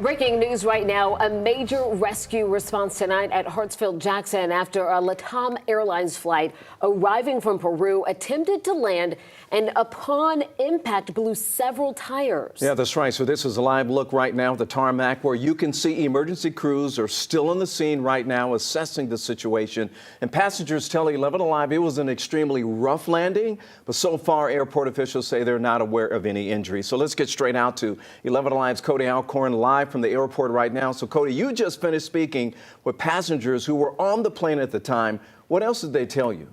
Breaking news right now, a major rescue response tonight at Hartsfield-Jackson after a LATAM Airlines flight arriving from Peru attempted to land and upon impact blew several tires. Yeah, that's right. So this is a live look right now at the tarmac where you can see emergency crews are still on the scene right now assessing the situation. And passengers tell 11 Alive it was an extremely rough landing, but so far airport officials say they're not aware of any injuries. So let's get straight out to 11 Alive's Cody Alcorn live from the airport right now. So Cody, you just finished speaking with passengers who were on the plane at the time. What else did they tell you?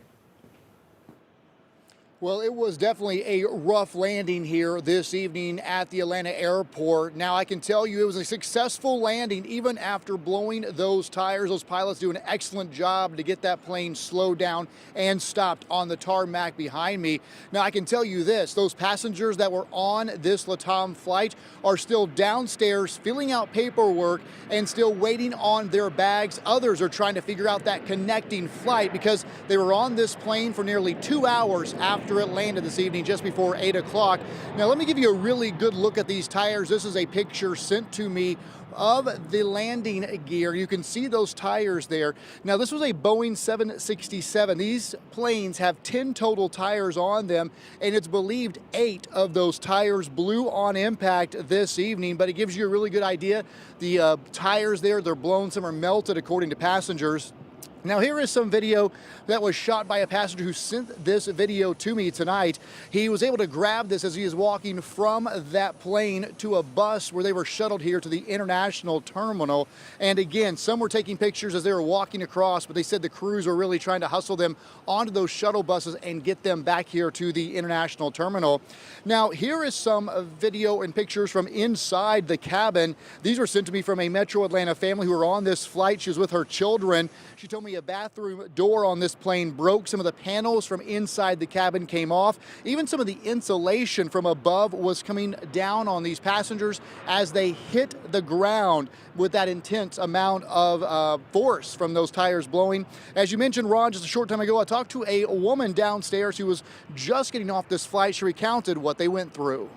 Well, it was definitely a rough landing here this evening at the Atlanta airport. Now, I can tell you it was a successful landing even after blowing those tires. Those pilots do an excellent job to get that plane slowed down and stopped on the tarmac behind me. Now, I can tell you this, those passengers that were on this LATAM flight are still downstairs filling out paperwork and still waiting on their bags. Others are trying to figure out that connecting flight because they were on this plane for nearly 2 hours after it landed this evening just before 8 o'clock. Now let me give you a really good look at these tires. This is a picture sent to me of the landing gear. You can see those tires there. Now this was a Boeing 767. These planes have 10 total tires on them, and it's believed 8 of those tires blew on impact this evening, but it gives you a really good idea. The tires there, they're blown, some are melted according to passengers. Now here is some video that was shot by a passenger who sent this video to me tonight. He was able to grab this as he is walking from that plane to a bus where they were shuttled here to the international terminal. And again, some were taking pictures as they were walking across, but they said the crews were really trying to hustle them onto those shuttle buses and get them back here to the international terminal. Now here is some video and pictures from inside the cabin. These were sent to me from a Metro Atlanta family who were on this flight. She was with her children. She told me a bathroom door on this plane broke. Some of the panels from inside the cabin came off. Even some of the insulation from above was coming down on these passengers as they hit the ground with that intense amount of force from those tires blowing. As you mentioned, Ron, just a short time ago, I talked to a woman downstairs who was just getting off this flight. She recounted what they went through.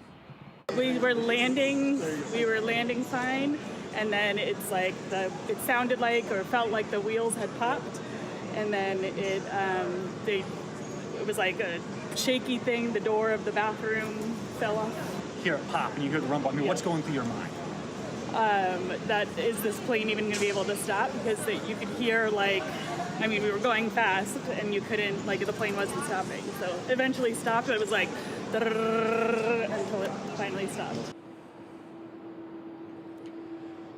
We were landing fine, and then it's like it sounded like or felt like the wheels had popped, and then it was like a shaky thing. The door of the bathroom fell off. Hear it pop and you hear the rumble. I mean, Yeah. What's going through your mind? That is this plane even going to be able to stop? Because you could hear we were going fast and you couldn't, the plane wasn't stopping. So eventually stopped, but it was like until it finally stopped.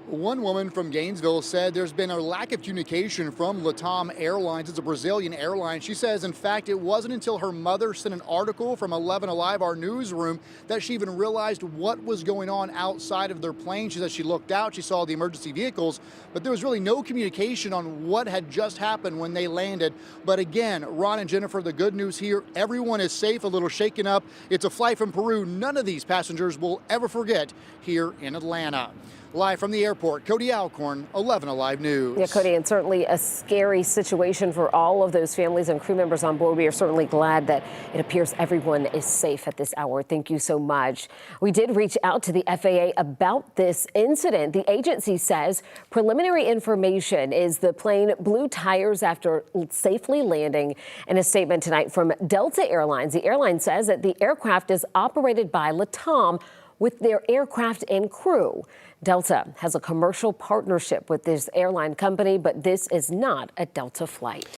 One woman from Gainesville said there's been a lack of communication from LATAM Airlines. It's a Brazilian airline. She says, in fact, it wasn't until her mother sent an article from 11 Alive, our newsroom, that she even realized what was going on outside of their plane. She says she looked out, she saw the emergency vehicles, but there was really no communication on what had just happened when they landed. But again, Ron and Jennifer, the good news here, everyone is safe, a little shaken up. It's a flight from Peru none of these passengers will ever forget here in Atlanta. Live from the airport, Cody Alcorn, 11 Alive News. Yeah, Cody, and certainly a scary situation for all of those families and crew members on board. We are certainly glad that it appears everyone is safe at this hour. Thank you so much. We did reach out to the FAA about this incident. The agency says preliminary information is the plane blew tires after safely landing. In a statement tonight from Delta Airlines, the airline says that the aircraft is operated by LATAM with their aircraft and crew. Delta has a commercial partnership with this airline company, but this is not a Delta flight.